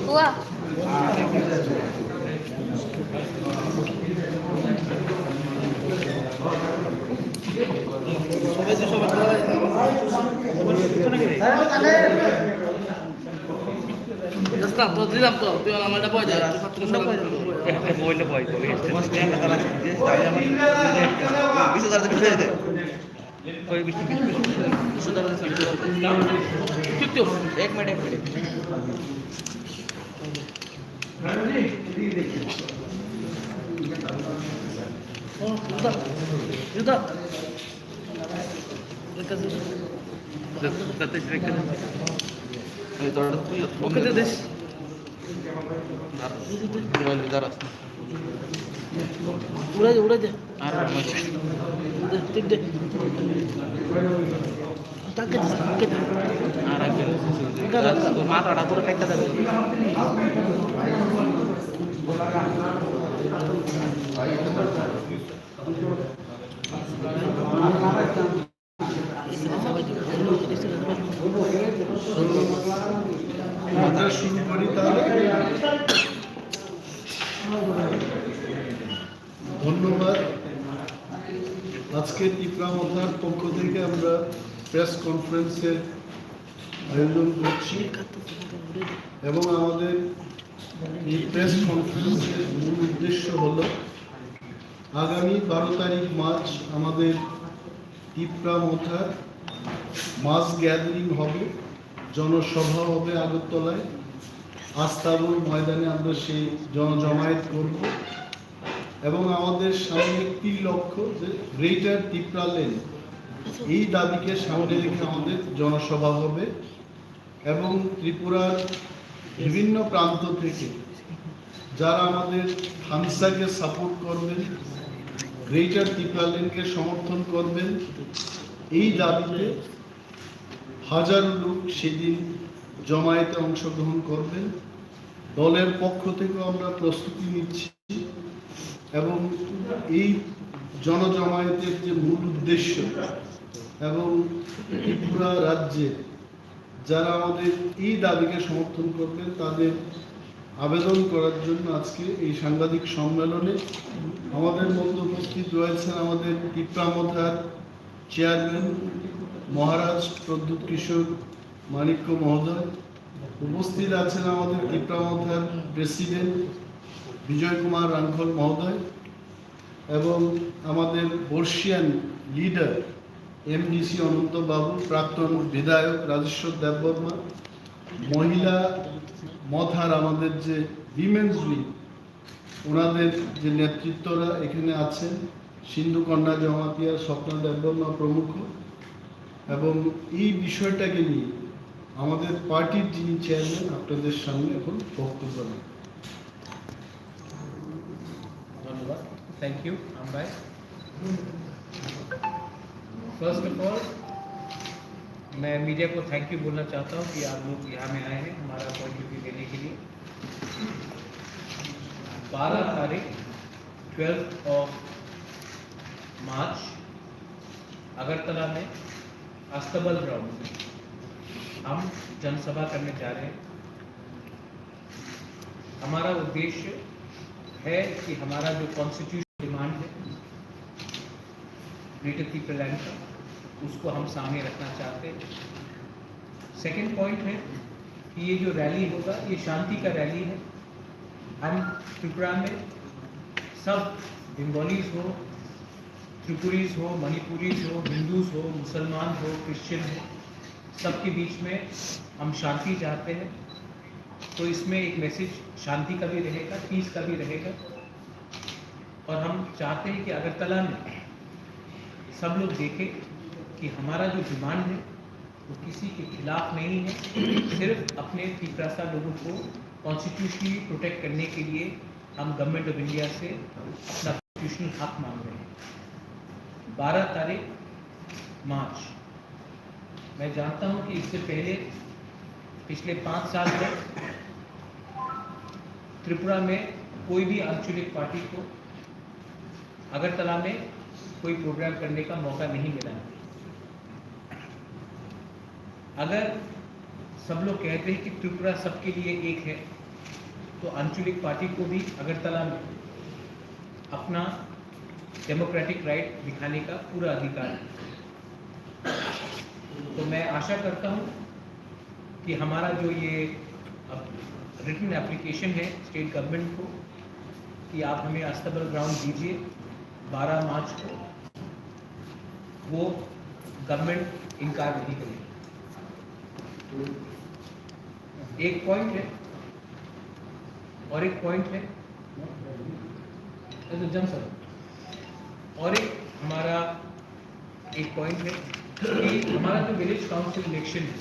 हुआ एक मिनट उड़ा दे ಮಾತಾಡ ಪೂರ ಕಟ್ಟದ শুরু করি তাহলে। ধন্যবাদ। আজকে টিপরা মথার পক্ষ থেকে আমরা প্রেস কনফারেন্সের আয়োজন করছি এবং আমাদের এই প্রেস কনফারেন্সের মূল উদ্দেশ্য হল আগামী 12 তারিখ মার্চ আমাদের টিপরা মথার মাস গ্যাদারিং হবে, জনসভা হবে আগরতলায়, আস্তাবল ময়দানে আমরা সেই জনজমায়েত করব এবং আমাদের সামনে একটি লক্ষ্য যে গ্রেটার টিপরা লেন, এই দাবিকে সামনে রেখে আমাদের জনসভা হবে এবং ত্রিপুরার বিভিন্ন প্রান্ত থেকে যারা আমাদের হামসাকে সাপোর্ট করবেন, গ্রেটার টিপরা লেনকে সমর্থন করবেন, এই দাবিতে হাজার লোক সেদিন জমায়েতে অংশগ্রহণ করবেন। দলের পক্ষ থেকেও আমরা প্রস্তুতি নিচ্ছি এবং এই জনজমায়েতের যে মূল উদ্দেশ্য এবং ত্রিপুরা রাজ্যে যারা আমাদের এই দাবিকে সমর্থন করবেন তাদের আবেদন করার জন্য আজকে এই সাংবাদিক সম্মেলনে আমাদের মধ্যে উপস্থিত রয়েছেন আমাদের টিপরা মথার চেয়ারম্যান মহারাজ প্রদ্যুৎ কিশোর মানিক্য মহোদয়, উপস্থিত আছেন আমাদের টিপরা মথার প্রেসিডেন্ট বিজয় কুমার রাঙ্খল মহোদয় এবং আমাদের বর্ষিয়ান লিডার এমডিসি অনন্ত বাবু, প্রাক্তন বিধায়ক রাজেশ্বর দেববর্মা, মহিলা মথার আমাদের যে উইমেন্স উইং ওনাদের যে নেতৃত্বরা এখানে আছেন, সিন্ধু কন্যা জমাতিয়া, স্বপ্না দেববর্মা প্রমুখ। এবং এই বিষয়টাকে নিয়ে আমাদের পার্টির যিনি চেয়ারম্যান আপনাদের সামনে এখন বক্তব্য দেন। धन्यवाद। थैंक यू आम भाई। फर्स्ट ऑफ ऑल मैं मीडिया को थैंक यू बोलना चाहता हूँ कि आप लोग यहाँ में आए हैं हमारा पॉइंट ऑफ व्यू देने के लिए। 12 तारीख 12 ऑफ मार्च अगरतला में अस्तबल ग्राउंड में हम जनसभा करने जा रहे हैं। हमारा उद्देश्य है कि हमारा जो कॉन्स्टिट्यूशन डिमांड है ग्रेटर टीपरा लैंड का, उसको हम सामने रखना चाहते हैं। सेकेंड पॉइंट है कि ये जो रैली होगा ये शांति का रैली है। हम त्रिपुरा में सब बंगालीज हो, त्रिपुरीज हो, मणिपुरीज हो, हिंदूज हो, मुसलमान हो, क्रिश्चियन हो, सबके बीच में हम शांति चाहते हैं। तो इसमें एक मैसेज शांति का भी रहेगा, पीस का भी रहेगा। और हम चाहते हैं कि अगरतला में सब लोग देखें कि हमारा जो डिमांड है वो किसी के खिलाफ नहीं है, सिर्फ अपने टिपरासा लोगों को कॉन्स्टिट्यूशनली प्रोटेक्ट करने के लिए हम गवर्नमेंट ऑफ इंडिया से अपना कॉन्स्टिट्यूशनल हक मांग रहे हैं। 12 तारीख मार्च, मैं जानता हूं कि इससे पहले पिछले 5 साल तक त्रिपुरा में कोई भी आंचलिक पार्टी को अगरतला में कोई प्रोग्राम करने का मौका नहीं मिला है। अगर सब लोग कहते हैं कि त्रिपुरा सबके लिए एक है, तो आंचलिक पार्टी को भी अगरतला में अपना डेमोक्रेटिक राइट दिखाने का पूरा अधिकार है। तो मैं आशा करता हूँ कि हमारा जो ये रिटन एप्लीकेशन है स्टेट गवर्नमेंट को कि आप हमें अस्तबल ग्राउंड दीजिए 12 मार्च को, वो गवर्नमेंट इनकार नहीं करेगी। एक पॉइंट है और एक पॉइंट है तो जम सर और एक हमारा एक पॉइंट है कि हमारा जो विलेज काउंसिल इलेक्शन है,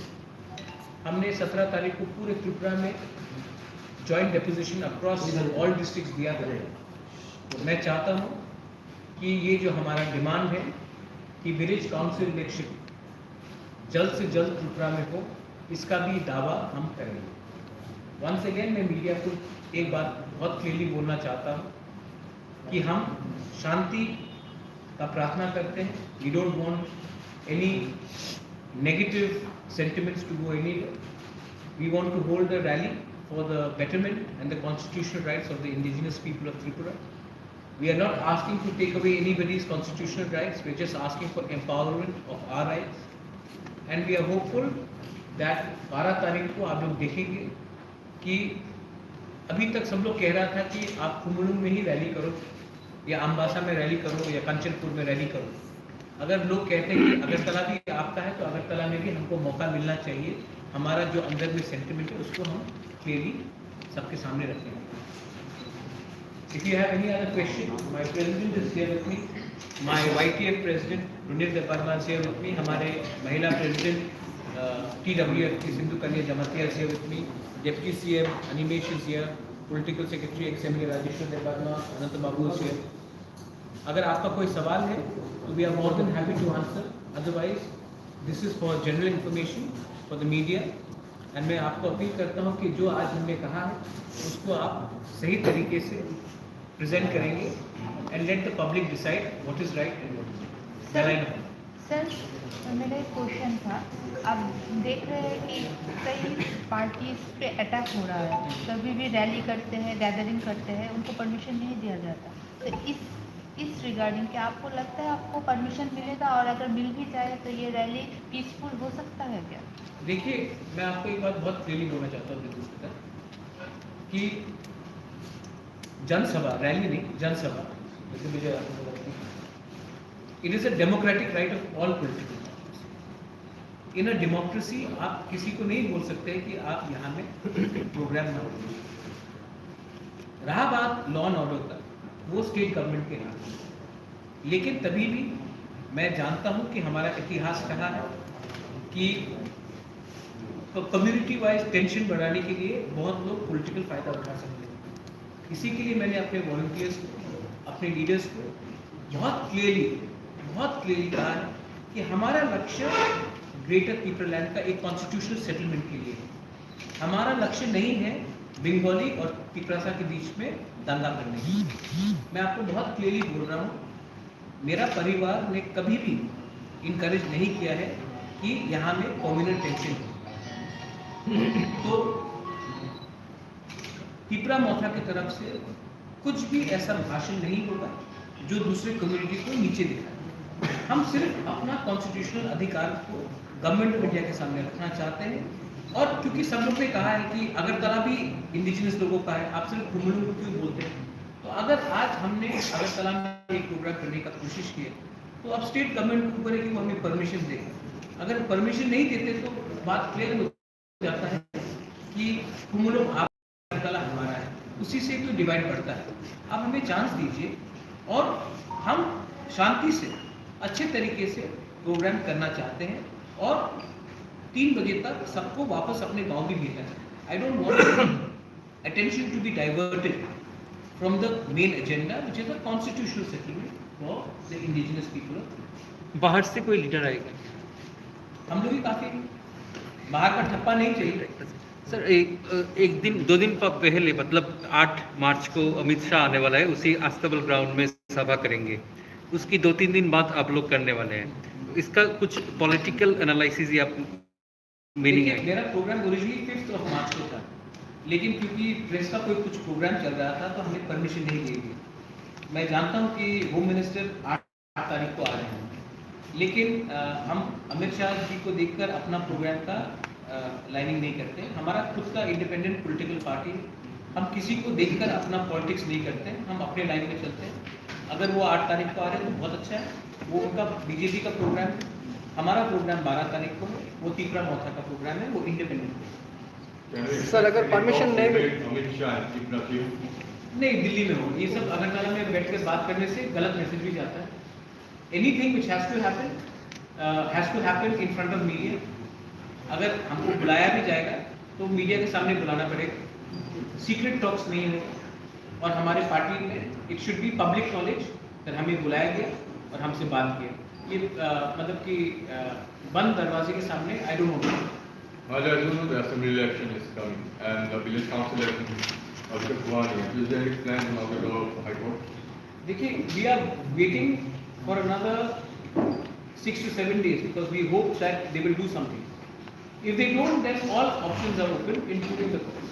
हमने 17 तारीख को पूरे त्रिपुरा में joint deposition across all districts दिया है। मैं चाहता हूँ कि ये जो हमारा डिमांड है कि विलेज काउंसिल इलेक्शन जल्द से जल्द त्रिपुरा में हो, इसका भी दावा हम करेंगे। वंस अगेन मैं मीडिया को एक बात बहुत क्लियरली बोलना चाहता हूँ कि हम शांति का प्रार्थना करते हैं। We don't want any negative sentiments to go anywhere. We want to hold a rally for the betterment and the constitutional rights of the indigenous people of Tripura. We are not asking to take away anybody's constitutional rights. We are just asking for empowerment of our rights. And we are hopeful that 12 तारीख को आप लोग देखेंगे कि अभी तक सब लोग कह रहा था कि आप कुमलुंग में ही रैली करो या अम्बासा में रैली करो या कंचनपुर में रैली करो। अगर लोग कहते हैं कि अगरतला भी आपका है तो अगरतला में भी हमको मौका मिलना चाहिए। हमारा जो अंदर में सेंटिमेंट है उसको हम क्लियरली सबके सामने रखेंगे। If you have any other question, my president is here with me, my YTF president Runil Deparma is here with me, हमारे महिला president TWF की सिंधु कन्या Jamatia is here with me, deputy CM Animesh is here, political secretary XMA Rajeshu Deparma, Anant Babu is here. अगर आपका कोई सवाल है तो we are more than happy to answer, otherwise this is for general information for the media. And मैं आपको appeal करता हूं कि जो आज हमने कहा है उसको आप सही तरीके से प्रेजेंट करेंगे and let the public decide what is right and what is wrong. Sir मेरा एक क्वेश्चन था, आप देख रहे हैं कि कई पार्टीज पे अटैक हो रहा है, कभी भी रैली करते हैं, गैदरिंग करते हैं, उनको परमिशन नहीं दिया जाता। तो इस रिगार्डिंग क्या आपको लगता है आपको परमिशन मिलेगा, और अगर मिल भी जाए तो ये रैली पीसफुल हो सकता है क्या? देखिए, मैं आपको एक बात बहुत क्लियरली बोलना चाहता हूँ कि जनसभा, रैली नहीं, जनसभा, जैसे मुझे it is a democratic right of all political parties. In a democracy आप किसी को नहीं बोल सकते कि आप यहाँ में प्रोग्राम ना हो। रहा बात लॉ एंड ऑर्डर का, वो स्टेट गवर्नमेंट के हाथ में। लेकिन तभी भी मैं जानता हूं कि हमारा इतिहास कहा है कि कम्युनिटी वाइज टेंशन बढ़ाने के लिए बहुत लोग पॉलिटिकल फायदा उठा सकते हैं। इसी के लिए मैंने अपने वॉलंटियर्स को, अपने लीडर्स को बहुत क्लियरली कहा है कि हमारा लक्ष्य ग्रेटर पीपललैंड का एक कॉन्स्टिट्यूशनल सेटलमेंट के लिए है। हमारा लक्ष्य नहीं है बंगाली और पिपरासा के बीच में दंगा करने की। मैं आपको बहुत क्लियरली बोल रहा हूँ, मेरा परिवार ने कभी भी इनकरेज नहीं किया है कि यहाँ में कम्युनल टेंशन हो। तो पिपरा मोथा की तरफ से कुछ भी ऐसा भाषण नहीं होगा जो दूसरे कम्युनिटी को नीचे दिखाए। हम सिर्फ अपना कॉन्स्टिट्यूशनल अधिकार को गवर्नमेंट ऑफ इंडिया के सामने रखना चाहते हैं। और क्योंकि सब लोग ने कहा है कि अगरतला भी इंडिजिनस लोगों का है, आप सिर्फ कुमलुंग को क्यों बोलते हैं? तो अगर आज हमने अगरतला में एक प्रोग्राम करने का कोशिश की है तो अब स्टेट गवर्नमेंट को ऊपर है कि वो हमें परमिशन दे। अगर परमिशन नहीं देते तो बात क्लियर हो जाता है कि कुमलुंग अगरतला हमारा है, उसी से कोई डिवाइड पड़ता है। आप हमें चांस दीजिए और हम शांति से अच्छे तरीके से प्रोग्राम करना चाहते हैं और 3 बजे तक सबको वापस अपने गांव भी भेजना है। I don't want attention to be diverted from the main agenda, which is the constitutional settlement for the indigenous people of Tripura. बाहर से कोई लीडर आएगा? हम लोग ही काफी, बाहर का ठप्पा नहीं चाहिए। सर, एक दिन 2 दिन पहले मतलब 8 मार्च को अमित शाह आने वाला है, उसी अस्तबल ग्राउंड में सभा करेंगे। उसकी 2-3 दिन बाद आप लोग करने वाले हैं। इसका कुछ पॉलिटिकल एनालिसिस या मीनिंग है? मेरा प्रोग्राम ओरिजिनली 5 मार्च को था, लेकिन क्योंकि प्रेस का कोई कुछ प्रोग्राम चल रहा था तो हमें परमिशन नहीं दी गई। मैं जानता हूँ कि होम मिनिस्टर 8 तारीख को आ रहे हैं, लेकिन हम अमित शाह जी को देखकर अपना प्रोग्राम का लाइनिंग नहीं करते। हमारा खुद का इंडिपेंडेंट पॉलिटिकल पार्टी, हम किसी को देखकर अपना पॉलिटिक्स नहीं करते, हम अपने लाइन में चलते हैं। अगर वो 8 तारीख को आ रहे हैं तो बहुत अच्छा है, वो उनका बीजेपी का प्रोग्राम है। हमारा प्रोग्राम 12 तारीख को है, वो तीसरा मौथा का प्रोग्राम है, वो इंडिपेंडेंट है। सर अगर परमिशन नहीं मिले, अमित शाह नहीं, दिल्ली में हो, ये सब अगरतला में बैठकर बात करने से गलत मैसेज भी जाता है। Anything which has to happen in front of media. अगर हमको बुलाया भी जाएगा तो मीडिया के सामने बुलाना पड़ेगा, सीक्रेट टॉक्स नहीं हो। और हमारे पार्टी में it should be public knowledge कि हमें बुलाया गया और हमसे बात किया। ये मतलब कि बंद दरवाजे के सामने आई डोंट नो। आज I don't know the assembly election is coming and the village council election of Bhuwani. Is there any plan now to go to High Court? देखिए, we are waiting for another 6 to 7 days because we hope that they will do something. If they don't, then all options are open, including the court.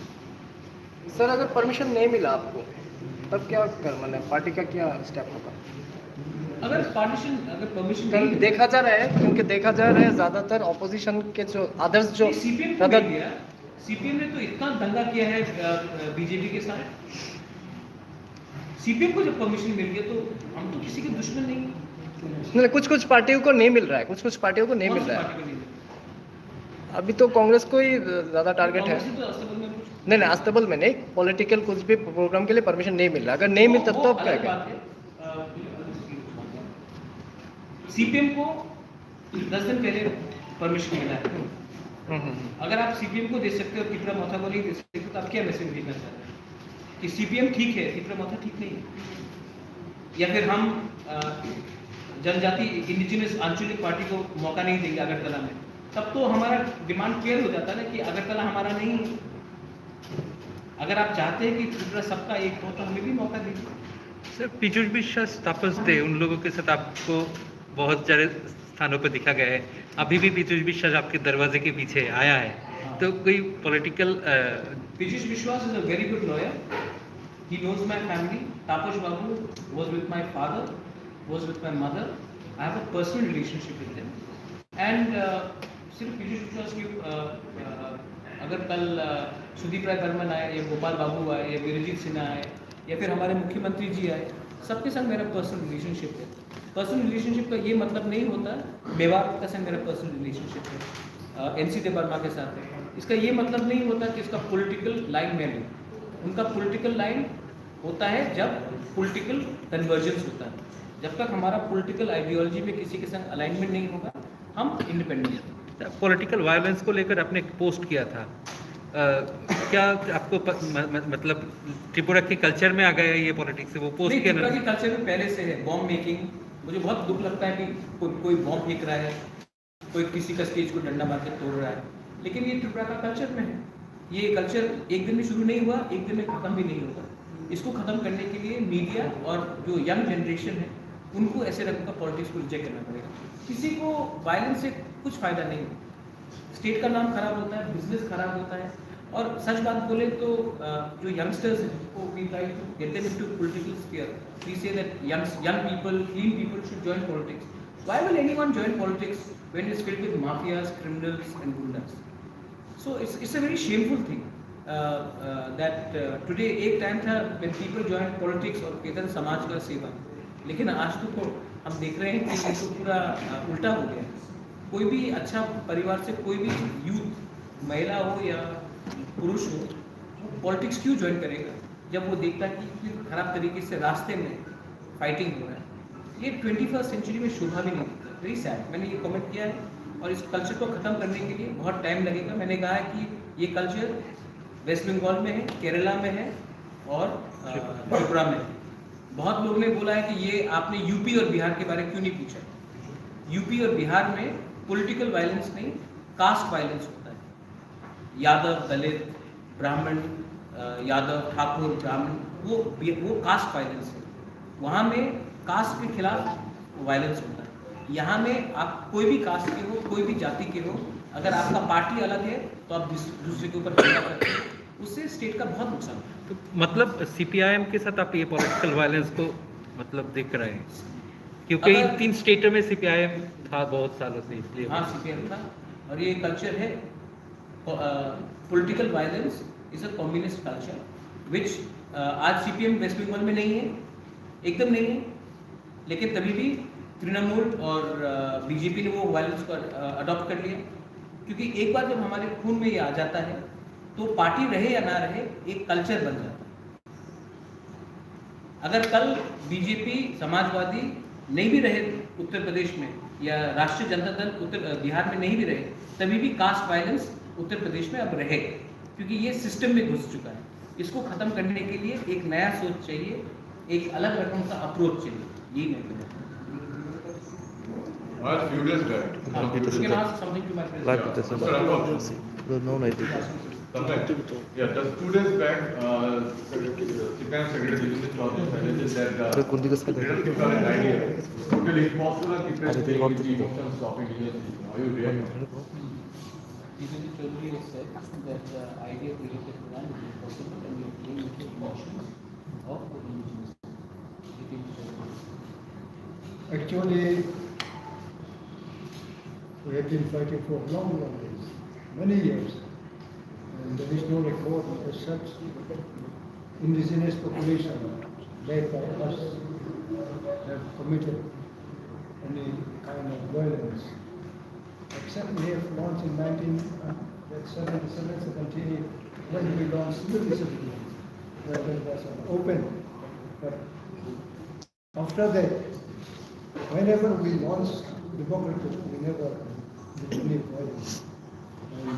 Sir अगर permission नहीं मिला आपको तब क्या कर, मतलब party का क्या स्टेप होगा? अगर परमिशन कल देखा जा रहा है, क्योंकि देखा जा रहा है ज़्यादातर ऑपोजिशन के जो अदर्स जो सीपीएम को मिल गया, सीपीएम ने तो इतना दंगा किया है बीजेपी के साथ। सीपीएम को जब परमिशन मिल गया तो हम तो किसी के दुश्मन नहीं। कुछ पार्टियों को नहीं मिल रहा है, कुछ पार्टियों को नहीं मिल रहा है। अभी तो कांग्रेस को ही ज़्यादा टारगेट है। नहीं, अस्तबल में नहीं, पॉलिटिकल कुछ भी प्रोग्राम के लिए परमिशन नहीं मिल रहा। अगर नहीं मिलता तो क्या क्या? सीपीएम को 10 दिन पहले परमिशन मिला है। अगर आप सीपीएम को दे सकते हो, तीसरा मौका को नहीं दे सकते, तो आप क्या मैसेज भेजना चाहते हैं कि सीपीएम ठीक है, तीसरा मौका ठीक नहीं है? या फिर हम जनजाति इंडिजिनस आंचलिक पार्टी को मौका नहीं देंगे अगरतला में? तब तो हमारा डिमांड क्लियर हो जाता है ना कि अगरतला हमारा नहीं है। अगर आप चाहते हैं कि त्रिपुरा सबका एक हो तो हमें भी मौका दीजिए। सर, पीयूष विश्वास तापस थे, उन लोगों के साथ आपको बहुत सारे स्थानों पर दिखा गया है। अभी भी पीयूष विश्वास आपके दरवाजे के पीछे आया है, तो कोई political? Piyush Biswas is a very good lawyer, he knows my family. Tapas Babu was with my father, was with my mother, I have a personal relationship with them. And सिर्फ पीयूष विश्वास की अगर कल सुदीप राय बर्मन आए या गोपाल बाबू आए या वीरजीत सिन्हा आए या फिर हमारे मुख्यमंत्री जी आए, सबके संग मेरा पर्सनल रिलेशनशिप है। पर्सनल रिलेशनशिप का ये मतलब नहीं होता मेवाड़ का संग मेरा पर्सनल रिलेशनशिप है, एनसी देव वर्मा के साथ है। इसका ये मतलब नहीं होता कि इसका पॉलिटिकल लाइन में लूँ। उनका पॉलिटिकल लाइन होता है जब पॉलिटिकल कन्वर्जेंस होता है। जब तक हमारा पॉलिटिकल आइडियोलॉजी में किसी के संग अलाइनमेंट नहीं होगा, हम इंडिपेंडेंट हैं। पॉलिटिकल वायलेंस को लेकर आपने पोस्ट किया था, क्या आपको मतलब त्रिपुरा के कल्चर में आ गया ये पॉलिटिक्स से? वो पोस्ट नहीं, किया त्रिपुरा के कल्चर में पहले से है बॉम्ब मेकिंग। मुझे बहुत दुख लगता है कि कोई बॉम्ब फेंक रहा है, कोई किसी का स्टेज को डंडा मार के तोड़ रहा है, लेकिन ये त्रिपुरा का कल्चर में है। ये कल्चर एक दिन में शुरू नहीं हुआ, एक दिन में ख़त्म भी नहीं होगा। इसको ख़त्म करने के लिए मीडिया और जो यंग जनरेशन है उनको ऐसे रंग का पॉलिटिक्स को रिजेक्ट करना पड़ेगा। किसी को वायलेंस से कुछ फ़ायदा नहीं है। स्टेट का नाम खराब होता है, बिजनेस खराब होता है। और सच बात बोले तो जो यंगस्टर्स हैं वो we try to get them into political sphere. We say that young people, clean people should join politics. Why will anyone join politics when it's filled with mafias, criminals and gundas? So it's a very shameful thing that today एक time था when people joined politics और कहते थे समाज का सेवा, लेकिन आज तो हम देख रहे हैं कि ये तो पूरा उल्टा हो गया। कोई भी अच्छा परिवार से कोई भी यूथ, महिला हो या पुरुष हो, पॉलिटिक्स क्यों ज्वाइन करेगा जब वो देखता है कि खराब तरीके से रास्ते में फाइटिंग हो रहा है। ये 21st सेंचुरी में शोभा भी नहीं देता। Very sad. मैंने ये कमेंट किया है और इस कल्चर को ख़त्म करने के लिए बहुत टाइम लगेगा। मैंने कहा है कि ये कल्चर वेस्ट बंगाल में है, केरला में है और त्रिपुरा में है। बहुत लोगों ने बोला है कि ये आपने यूपी और बिहार के बारे में क्यों नहीं पूछा। यूपी और बिहार में पॉलिटिकल वायलेंस नहीं, कास्ट वायलेंस होता है। यादव, दलित, ब्राह्मण, यादव, ठाकुर, ब्राह्मण, वो कास्ट वायलेंस है। वहाँ में कास्ट के खिलाफ वायलेंस होता है। यहाँ में आप कोई भी कास्ट के हो, कोई भी जाति के हो, अगर आपका पार्टी अलग है तो आप दूसरे के ऊपर हमला करते हो, उससे स्टेट का बहुत नुकसान होता है। तो मतलब सीपीआईएम के साथ आप ये पॉलिटिकल वायलेंस को मतलब देख रहे हैं, क्योंकि इन 3 स्टेटों में सीपीआईएम था बहुत सालों से, इसलिए। हाँ, सीपीएम था, और ये कल्चर है political violence is a communist culture which आज सीपीएम वेस्ट बंगाल में नहीं है, एकदम नहीं है, लेकिन तभी भी तृणमूल और बीजेपी ने वो वायलेंस को अडॉप्ट कर लिया, क्योंकि एक बार जब हमारे खून में ये आ जाता है तो पार्टी रहे या ना रहे एक कल्चर बन जाता है। अगर कल बीजेपी समाजवादी नहीं भी रहे उत्तर प्रदेश में, या राष्ट्रीय जनता दल बिहार में नहीं भी रहे, तभी भी कास्ट वायलेंस उत्तर प्रदेश में अब रहेगा, क्योंकि ये सिस्टम में घुस चुका है। इसको खत्म करने के लिए एक नया सोच चाहिए, एक अलग रकम का अप्रोच चाहिए, यही मैं कहता हूँ। Few days back. You can ask something to my president. Mr. Rambam. Yeah, just 2 days back, CPIM Secretary Dilip Chaudhary suggested that leadership are an idea. Totally impossible to keep the emotions stopping leadership. Are you reacting? Dilip Chaudhary has said that the idea of leadership plan is impossible and we are playing with the emotions of the indigenous. Actually, we have been fighting for long days, many years, and there is no record as such indigenous population led by us have committed any kind of violence. Except we have launched in 1977, 78, when we launched civil disobedience, where there was an open. But after that, whenever we launched democracy, we never did any violence. And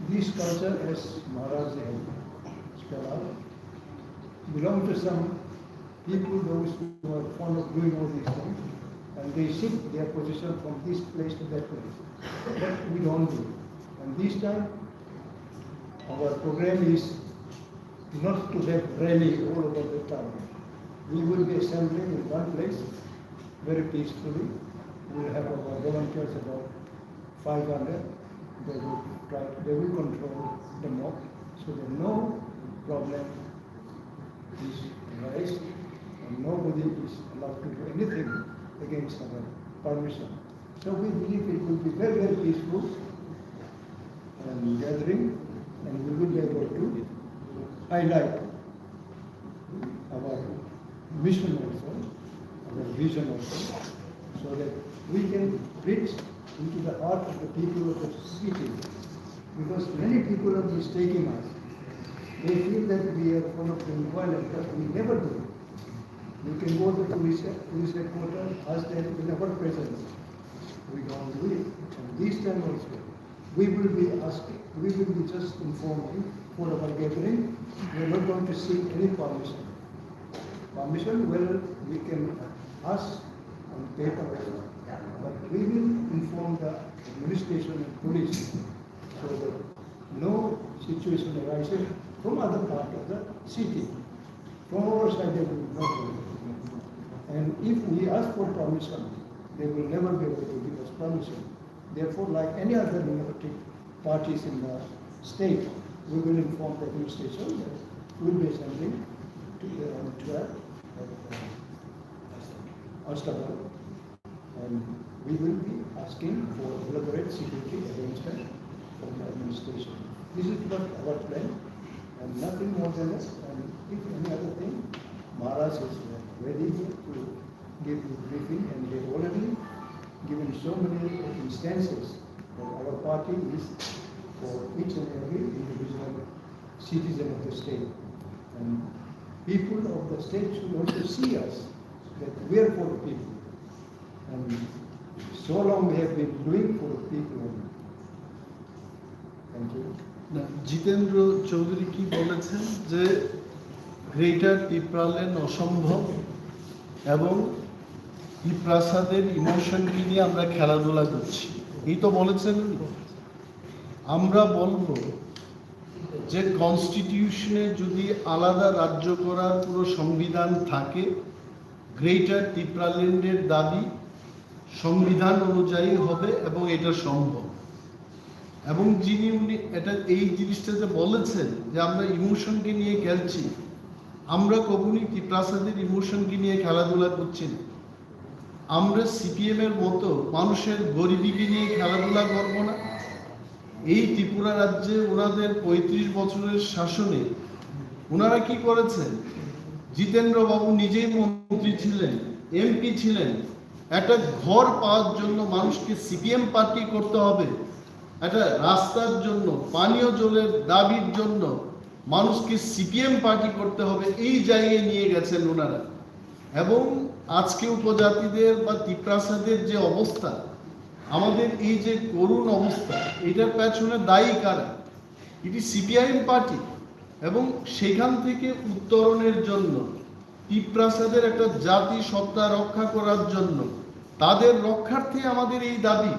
this culture, as Maharaj has spelled out, belong to some people, those who are fond of doing all these things, and they shift their position from this place to that place. But we don't do. And this time, our program is not to have rally all over the town. We will be assembling in one place very peacefully. We will have our volunteers about 500. They will control the mob so that no problem is raised and nobody is allowed to do anything against our permission. So we believe it will be very, very peaceful and gathering, and we will be able to highlight our mission also, our vision also, so that we can reach into the heart of the people of the city. Because many people are mistaking us. They feel that we are full of violence, but we never do. You can go to the police headquarters, ask them in our presence. We don't do it. And this time also, we will be asking, we will be just informing for our gathering. We are not going to seek any permission. Permission, well, we can ask on paper, but we will inform the administration and police so that no situation arises from other part of the city. From our side, they will not do it. And if we ask for permission, they will never be able to give us permission. Therefore, like any other democratic parties in the state, we will inform the administration that we will be assembling around 12 at Astana, and we will be asking for elaborate security arrangement from the administration. This is what our plan, and nothing more than this. And if any other thing, Maharaj is ready to give you briefing, and they have already given so many instances that our party is for each and every individual citizen of the state. And people of the state should also see us, that we are for the people. And so long we have been doing for the people. Thank you. Jitendra Chowdhury কি বলেছেন যে greater পিপরাল্যান্ড অসম্ভব এবং পিপ্রাসাদের ইমোশনকে নিয়ে আমরা খেলাধুলা করছি, এই তো বলেছেন। আমরা বলবো যে কনস্টিটিউশনে যদি আলাদা রাজ্য করার পুরো সংবিধান থাকে, গ্রেটার ত্রিপুরাল্যান্ডের দাবি সংবিধান অনুযায়ী হবে এবং এটা সম্ভব। এবং যিনি উনি এটা এই জিনিসটা যে বলেছেন যে আমরা ইমোশনকে নিয়ে খেলছি, আমরা কখনই ত্রিপ্রাসাদের ইমোশনকে নিয়ে খেলাধুলা করছি না। আমরা সিপিএম এর মতো মানুষের গরিবিকে নিয়ে খেলাধুলা করব না। এই ত্রিপুরা রাজ্যে ওনাদের 35 বছরের শাসনে ওনারা কি করেছেন? জিতেন্দ্র বাবু নিজেই মন্ত্রী ছিলেন, এমপি ছিলেন। একটা ঘর পাওয়ার জন্য মানুষকে সিপিএম পার্টি করতে হবে, একটা রাস্তার জন্য, পানীয় জলের দাবির জন্য মানুষকে সিপিএম পার্টি করতে হবে, এই জায়গায় নিয়ে গেছেন ওনারা। এবং আজকে উপজাতিদের বা ত্রিপ্রাসাদের যে অবস্থা, আমাদের এই যে করুণ অবস্থা, এটার পেছনে দায়ী কারা? এটি সিপিআইএম পার্টি। এবং সেখান থেকে উত্তরণের জন্য, ত্রিপ্রাসাদের একটা জাতি সত্তা রক্ষা করার জন্য, তাদের রক্ষার্থে আমাদের এই দাবি।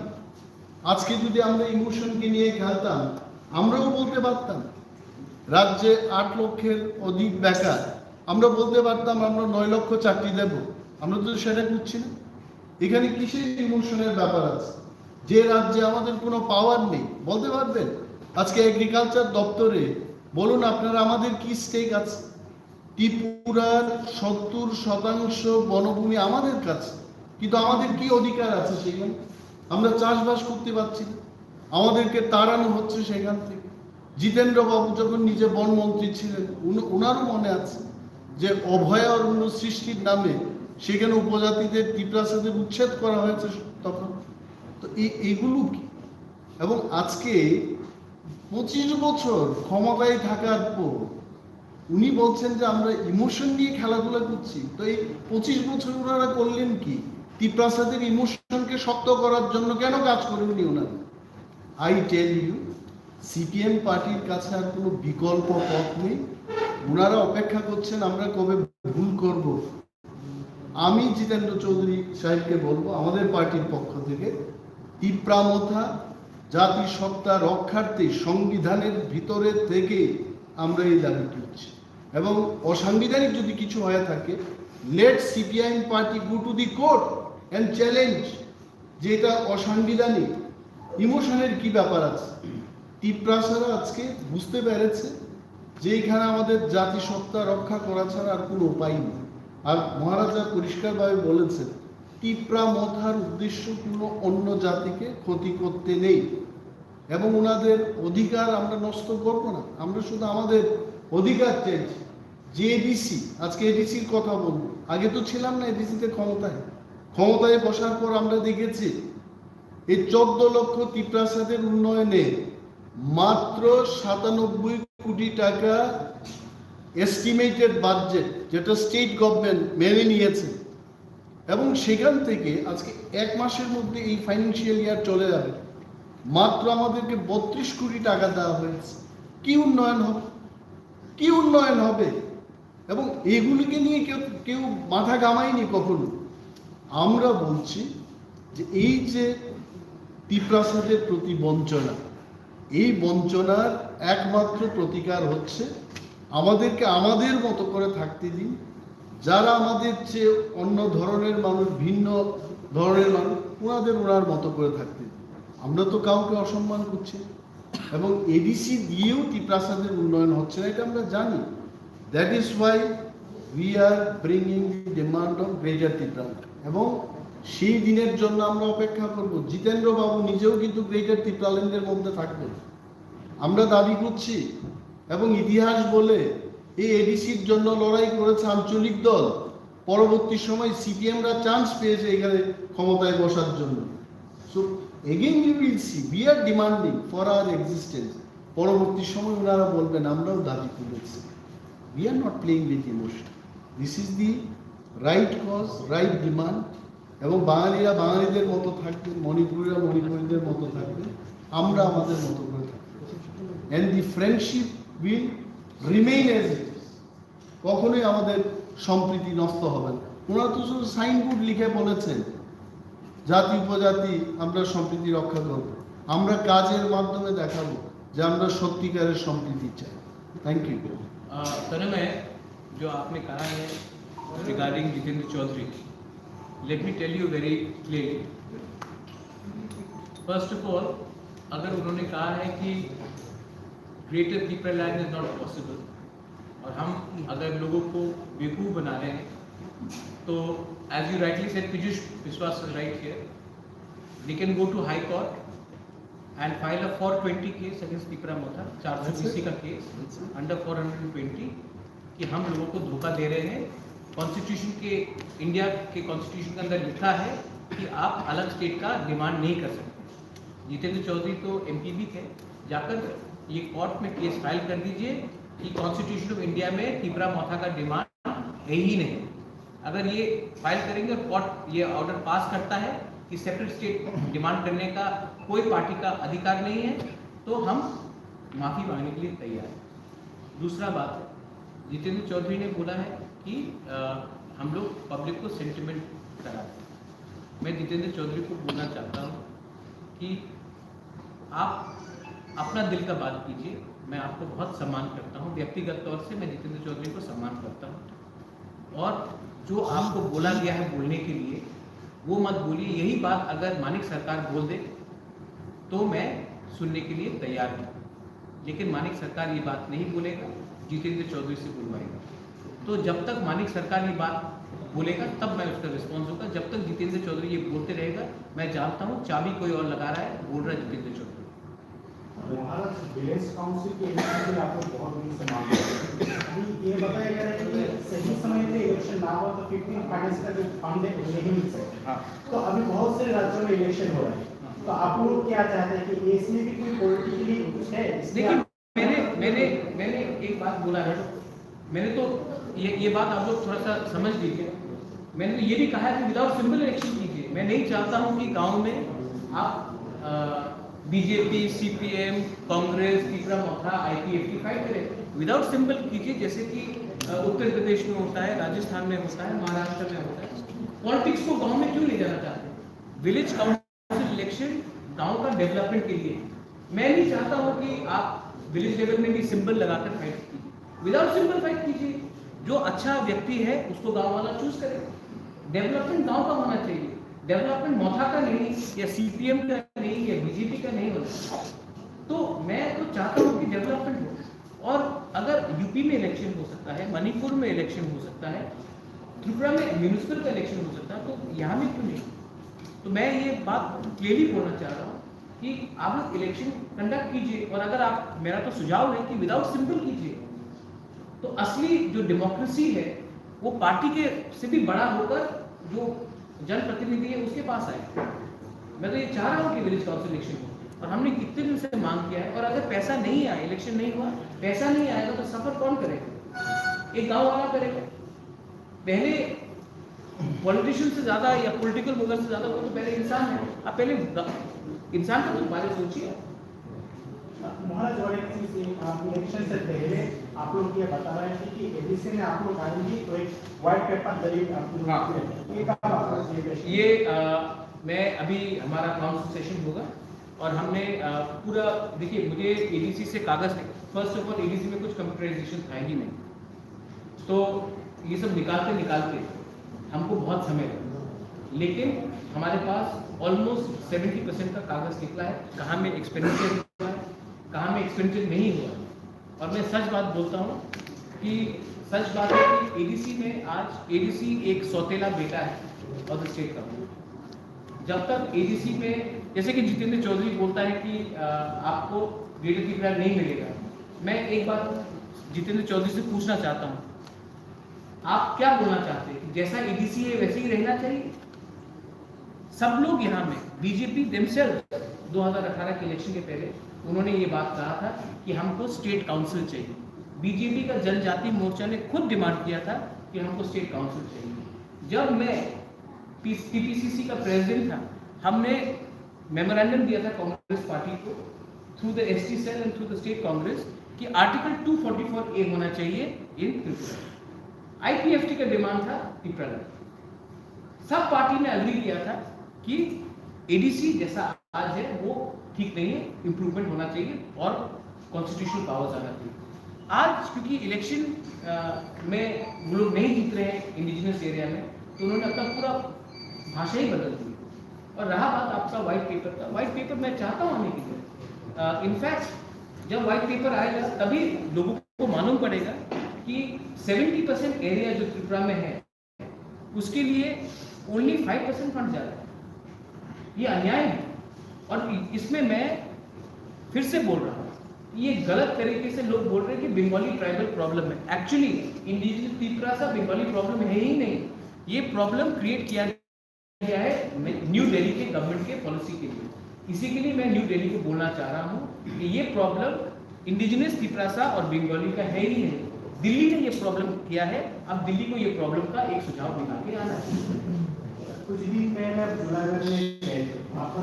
আজকে যদি আমরা ইমোশনকে নিয়ে খেলতাম, আমরাও বলতে পারতাম রাজ্যে 8 লক্ষের অধিক বেকার, আমরা বলতে পারতাম আমরা 9 লক্ষ চাকরি দেব। আমরা তো সেটা করছি না। এখানে কিসের ইমোশনের ব্যাপার আছে? যে রাজ্যে আমাদের কোনো পাওয়ার নেই, বলতে পারবেন? আজকে এগ্রিকালচার দপ্তরে বলুন আপনারা আমাদের কি স্টেক আছে? ত্রিপুরার 70% বনভূমি আমাদের কাছে, কিন্তু আমাদের কি অধিকার আছে সেখানে? আমরা চাষবাস করতে পারছি না, আমাদেরকে তাড়ানো হচ্ছে সেখান থেকে। জিতেন্দ্র বাবু যখন নিজে বনমন্ত্রী ছিলেন, ওনারও মনে আছে যে অভয়ারণ্য সৃষ্টির নামে সেখানে উপজাতিদের ত্রিপ্রাসাদের উচ্ছেদ করা হয়েছে তখন। তো এইগুলো কি? এবং আজকে 25 বছর ক্ষমতায় থাকার পর উনি বলছেন যে আমরা ইমোশন নিয়ে খেলাধুলা করছি। তো এই 25 বছর ওনারা করলেন কি? ত্রিপ্রাসাদের ইমোশনকে শক্ত করার জন্য কেন কাজ করেননি ওনারা? আই টেল ইউ, সিপিএম পার্টির কাছে আর কোনো বিকল্প পথ নেই। ওনারা অপেক্ষা করছেন আমরা কবে ভুল করব। আমি জিতেন্দ্র চৌধুরী সাহেবকে বলবো আমাদের পার্টির পক্ষ থেকে, ত্রিপ্রামথা জাতিসত্তা রক্ষার্থে সংবিধানের ভিতরে থেকে আমরা এই দাবি তুলছি। এবং অসাংবিধানিক যদি কিছু হয়ে থাকে, let CPIM party go to the court and challenge যে এটা অসাংবিধানিক। ইমোশনের কি ব্যাপার আছে? ত্রিপ্রাসারা আজকে বুঝতে পেরেছে যে এখানে আমাদের জাতিসত্তা রক্ষা করা ছাড়া আর কোনো উপায় নেই। আর মহারাজা পরিষ্কারভাবে বলেছেন ত্রিপ্রামথার উদ্দেশ্য কোনো অন্য জাতিকে ক্ষতি করতে নেই, এবং ওনাদের অধিকার আমরা নষ্ট করবো না। আমরা শুধু আমাদের অধিকার চাইছি। যে এডিসি, আজকে এডিসির কথা বলবো, আগে তো ছিলাম না এডিসিতে ক্ষমতায় বসার পর আমরা দেখেছি এই 14 লক্ষ ত্রিপ্রাসাদের উন্নয়নে মাত্র 97 কোটি টাকা এস্টিমেটেড বাজেট, যেটা স্টেট গভর্নমেন্ট মেনে নিয়েছে। এবং সেখান থেকে আজকে 1 মাসের মধ্যে এই ফাইন্যান্সিয়াল ইয়ার চলে যাবে, মাত্র আমাদেরকে 32 কোটি টাকা দেওয়া হয়েছে। কি উন্নয়ন হবে? কি উন্নয়ন হবে? এবং এগুলিকে নিয়ে কেউ মাথা ঘামায়নি কখনো। আমরা বলছি যে এই যে ত্রিপ্রাসাদের প্রতি বঞ্চনা, এই বঞ্চনার একমাত্র প্রতিকার হচ্ছে আমাদেরকে আমাদের মতো করে থাকতে দিন। যারা আমাদের চেয়ে অন্য ধরনের মানুষ, ভিন্ন ধরনের মানুষ, ওনার মতো করে থাকতে দিন। আমরা তো কাউকে অসম্মান করছি, এবং এডিসি দিয়েও ত্রিপ্রাসাদের উন্নয়ন হচ্ছে না, এটা আমরা জানি। That is why we are bringing the demand of greater Tripuraland. এবং সেই দিনের জন্য আমরা অপেক্ষা করব। জিতেন্দ্র বাবু নিজেও কিন্তু গ্রেটার ত্রিপুরাল্যান্ডের মধ্যে থাকবেন, আমরা দাবি করছি। এবং ইতিহাস বলে এই এডিসির জন্য লড়াই করেছে আঞ্চলিক দল, পরবর্তী সময় সিপিএমরা চান্স পেয়েছে এখানে ক্ষমতায় বসার জন্য। So again you will see we are demanding for our existence. পরবর্তী সময় ওনারা বলবেন আমরাও দাবি তুলেছি। We are not playing with emotion, this is the right cause, right demand. এবং বাঙালিরা বাঙালিদের মতো থাকবেন, মণিপুরীরা মণিপুরীদের মতো থাকবেন, আমরা আমাদের মতো করে থাকবো। And the friendship will remain as it is. কখনোই আমাদের সম্প্রীতি নষ্ট হবে না। ওনারা তো শুধু সাইনবোর্ড লিখে বলেছেন জাতি উপজাতি আমরা সম্প্রীতি রক্ষা করব, আমরা কাজের মাধ্যমে দেখাবো। যে আমরা সত্যিকারের সম্প্রীতি চাই। Thank you. तन्मय, जो आपने कहा है regarding Jitendra Choudhury, let me tell you very clearly. First of all, अगर उन्होंने कहा है कि greater peopleland is not possible और हम अगर लोगों को बेवकूफ़ बना रहे हैं, तो as you rightly said, Piyush Vishwas right here, they can go to high court and file a 420 case against Tipra Motha, 420 का केस अंडर 420 कि हम लोगों को धोखा दे रहे हैं। कॉन्स्टिट्यूशन के, इंडिया के कॉन्स्टिट्यूशन के अंदर लिखा है कि आप अलग स्टेट का डिमांड नहीं कर सकते। जितेंद्र चौधरी तो एमपी भी थे, जाकर ये कोर्ट में केस फाइल कर दीजिए कि कॉन्स्टिट्यूशन ऑफ इंडिया में तिपरा मोथा का डिमांड है ही नहीं। अगर ये फाइल करेंगे और कोर्ट ये ऑर्डर पास करता है कि सेपरेट स्टेट डिमांड करने का कोई पार्टी का अधिकार नहीं है, तो हम माफ़ी मांगने के लिए तैयार हैं। दूसरा बात, जितेंद्र चौधरी ने बोला है कि हम लोग पब्लिक को सेंटिमेंट कराते हैं। मैं जितेंद्र चौधरी को बोलना चाहता हूँ कि आप अपना दिल का बात कीजिए। मैं आपको बहुत सम्मान करता हूँ, व्यक्तिगत तौर से मैं जितेंद्र चौधरी को सम्मान करता हूँ, और जो आपको बोला गया है बोलने के लिए वो मत बोलिए। यही बात अगर मानिक सरकार बोल दे तो मैं सुनने के लिए तैयार हूँ, लेकिन मानिक सरकार ये बात नहीं बोलेगा, जितेंद्र चौधरी से बुलवाएगा। तो जब तक मानिक सरकार ये बात बोलेगा तब मैं उसका रिस्पॉन्स होगा। जब तक जितेंद्र चौधरी ये बोलते रहेगा, मैं जानता हूँ चाबी कोई और लगा रहा है, बोल रहा है जितेंद्र चौधरी। महाराष्ट्र विलेज काउंसिल के इलेक्शन के लिए आप लोग बहुत बड़ी समाप्त है। अभी ये बताया गया है कि सही समय पे इलेक्शन ना हो तो 15 फाइनेंस का जो फंड है वो नहीं मिल सकता। तो अभी बहुत से राज्यों में इलेक्शन हो रहा है, तो आप लोग क्या चाहते हैं कि इसमें भी कोई पॉलिटिकली कुछ है? देखिए, मैंने एक बात बोला है, मैंने तो ये बात आप लोग थोड़ा सा समझ लीजिए। मैंने तो ये भी कहा है कि विदाउट सिंपल इलेक्शन कीजिए। मैं नहीं चाहता हूँ कि गांव में आप बीजेपी, सीपीएम, कांग्रेस, तिपरा मोथा, आईपीएफटी फाइट करें। विदाउट सिंबल कीजिए, जैसे कि उत्तर प्रदेश में होता है, राजस्थान में होता है, महाराष्ट्र में होता है। पॉलिटिक्स को गांव में क्यों ले जाना चाहते? विलेज काउंसिल इलेक्शन गांव का डेवलपमेंट के लिए। मैं नहीं चाहता हूं कि आप विलेज लेवल में भी सिंबल लगाकर फाइट कीजिए। विदाउट सिंबल फाइट कीजिए। जो अच्छा व्यक्ति है उसको गांव वाला चूज करेगा। डेवलपमेंट गांव का होना चाहिए, डेवलपमेंट मोथा का नहीं, या सीपीएम का नहीं, या बीजेपी का नहीं होना। तो मैं तो चाहता हूँ कि डेवलपमेंट हो, और अगर यूपी में इलेक्शन हो सकता है, मणिपुर में इलेक्शन हो सकता है, त्रिपुरा में म्यूनिसिपल का इलेक्शन हो सकता है, तो यहाँ में क्यों नहीं? तो मैं ये बात क्लियरली बोलना चाह रहा हूँ कि आप लोग इलेक्शन कंडक्ट कीजिए, और अगर आप, मेरा तो सुझाव है कि विदाउट सिंबल कीजिए, तो असली जो डेमोक्रेसी है वो पार्टी के से भी बड़ा होकर जो जनप्रतिनिधि है उसके पास आए। मैं तो ये चाह रहा हूँ कि विलेज काउंसिल इलेक्शन हो, और हमने कितने दिन से मांग किया है। और अगर पैसा नहीं आया, इलेक्शन नहीं हुआ, पैसा नहीं आएगा तो सफर कौन करेगा? एक गांव वाला करेगा। पहले पॉलिटिशियन से ज्यादा या पॉलिटिकल मूवर से ज्यादा वो तो पहले इंसान है। आप पहले इंसान का तो बारे सोचिए। महाराज, और एक चीज, इलेक्शन से पहले आप लोग ये बता रहे थे कि एडीसी ने आप लोग आएंगी तो एक व्हाइट पेपर दलील आप लोग ये कब ये मैं अभी हमारा काउंसिल सेशन होगा, और हमने पूरा, देखिए मुझे एडीसी से कागज, फर्स्ट ऑफ ऑल एडीसी में कुछ कंप्यूटराइजेशन था ही नहीं, तो ये सब निकालते हमको बहुत समय लगा, लेकिन हमारे पास ऑलमोस्ट 70% का कागज निकला है। कहाँ में एक्सपेंडिचर हुआ है, कहाँ में एक्सपेंडिचर नहीं हुआ। और मैं सच बात बोलता हूँ कि सच बात है कि एडीसी में आज एडीसी एक सौतेला बेटा है और स्टेट का। जब तक एडीसी में, जैसे कि जितेंद्र चौधरी बोलता है कि आपको ग्रेटर त्रिपुरा नहीं मिलेगा, मैं एक बात जितेंद्र चौधरी से पूछना चाहता हूँ, आप क्या बोलना चाहते हैं? जैसा एडीसी है वैसे ही रहना चाहिए? सब लोग यहाँ में, बीजेपी देमसेल्फ 2018 के इलेक्शन के पहले उन्होंने ये बात कहा था कि हमको स्टेट काउंसिल चाहिए। बीजेपी का जनजाति मोर्चा ने खुद डिमांड किया था कि हमको स्टेट काउंसिल चाहिए। जब मैं पीपीसीसी का प्रेसिडेंट था, हमने मेमोरेंडम दिया था कांग्रेस पार्टी को through the ST cell and through the state Congress कि आर्टिकल 244A होना चाहिए इन त्रिपुरा। आईपीएफटी का डिमांड था त्रिपुरा। सब पार्टी ने अग्री किया था कि एडीसी जैसा आज है वो ठीक नहीं है, इंप्रूवमेंट होना चाहिए, और कॉन्स्टिट्यूशनल पावर्स आना चाहिए। आज क्योंकि इलेक्शन में वो लोग नहीं जीत रहे हैं इंडिजिनस एरिया में, तो उन्होंने अपना पूरा भाषा ही बदल दी। और रहा बात आपका व्हाइट पेपर का, व्हाइट पेपर मैं चाहता हूँ आने की तरफ। इनफैक्ट जब व्हाइट पेपर आएगा तभी लोगों को मालूम पड़ेगा कि 70% एरिया जो त्रिपुरा में है उसके लिए ओनली 5% फंड जा रहा है। ये अन्याय है। और इसमें मैं फिर से बोल रहा हूँ, ये गलत तरीके से लोग बोल रहे हैं कि बंगाली ट्राइबल प्रॉब्लम है। एक्चुअली इंडिजिनस त्रिपुरा सा बंगाली प्रॉब्लम है ही नहीं। ये प्रॉब्लम क्रिएट किया गया है न्यू दिल्ली के गवर्नमेंट के पॉलिसी के लिए। इसी के लिए मैं न्यू दिल्ली को बोलना चाह रहा हूँ कि ये प्रॉब्लम इंडिजिनस त्रिपुरा और बंगाली का है ही नहीं। दिल्ली ने ये प्रॉब्लम किया है, अब दिल्ली को ये प्रॉब्लम का एक सुझाव निकाल के आना चाहिए। कुछ दिन पहले जुलाई में आपको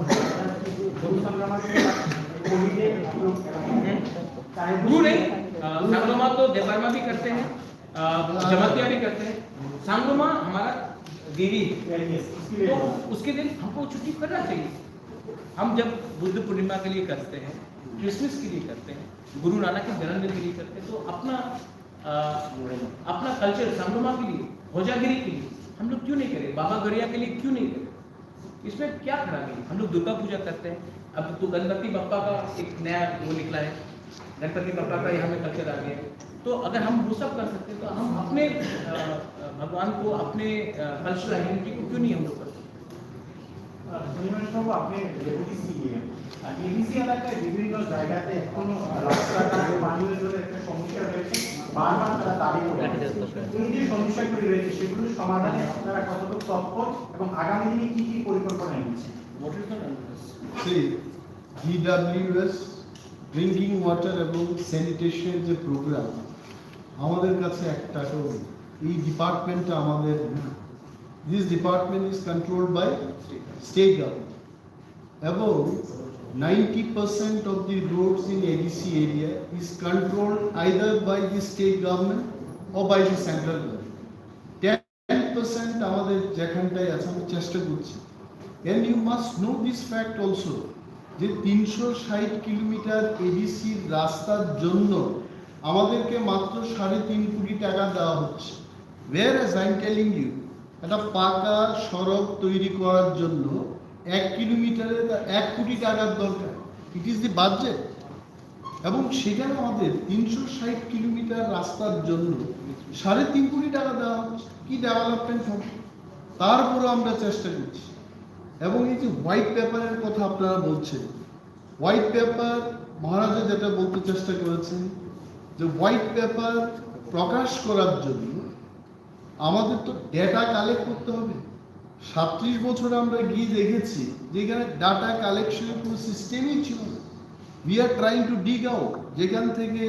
गुरु नहीं, सांगोमा तो देवारमा भी करते हैं, जमातिया भी करते हैं। सांगोमा हमारा देवी है, तो उसके दिन हमको छुट्टी करना चाहिए। हम जब बुद्ध पूर्णिमा के लिए करते हैं, क्रिसमस के लिए करते हैं, गुरु नानक के जन्मदिन के लिए करते हैं, तो अपना कल्चर सांगोमा के लिए, होजागिरी के लिए हम लोग क्यों नहीं करें? बाबा गरिया के लिए क्यों नहीं करें? इसमें क्या खराबी है? हम लोग दुर्गा पूजा करते हैं। अब तो गणपति बप्पा का एक नया वो निकला है, गणपति बप्पा का यहाँ में कल्चर आ गया है। तो अगर हम वो सब कर सकते हैं तो हम अपने भगवान को, अपने कल्चरल आइडेंटिटी को क्यों नहीं हम लोग कर सकते? আপনি এবিসি এবিসি এলাকায় বিভিন্ন জায়গাতে এখনো রাস্তাঘাট পানীয় জলের একটা সমস্যা রয়েছে, বারবার তারা দাবি করে এই যে সমস্যাগুলি রয়েছে সেগুলো সমাধানে আপনারা কতটুকু তৎপর এবং আগামী দিনে কি কি পরিকল্পনা নিচ্ছেন? See, DWS ড্রিঙ্কিং ওয়াটার এবং স্যানিটেশন যে প্রোগ্রাম আমাদের কাছে একটাও এই ডিপার্টমেন্টটা আমাদের না। This department is controlled by state government. About 90% of the roads in ADC area is controlled either by the state government or by the central government. 10% আমাদের যেখানটায় আছে আমরা চেষ্টা করছি। And you must know this fact also, যে 360 kilometre ADC রাস্তার জন্য আমাদেরকে মাত্র 3.5 কোটি টাকা দেওয়া হচ্ছে। Whereas I am telling you, একটা পাকা সড়ক তৈরি করার জন্য 1 কিলোমিটারে 1 কোটি টাকার দরকার। It is the budget. এবং সেখানে আমাদের 360 কিলোমিটার রাস্তার জন্য 3.5 কোটি টাকা দেওয়া হচ্ছে। কি ডেভেলপমেন্ট হবে? তারপরে আমরা চেষ্টা করছি। এবং এই যে হোয়াইট পেপারের কথা আপনারা বলছেন, হোয়াইট পেপার মহারাজা যেটা বলতে চেষ্টা করেছেন যে হোয়াইট পেপার প্রকাশ করার জন্য আমাদের তো ডেটা কালেক্ট করতে হবে। 37 বছর আমরা গিয়ে দেখেছি যেখানে ডাটা কালেকশনের কোনো সিস্টেমই ছিল না। We are trying to ডিগ out, যেখান থেকে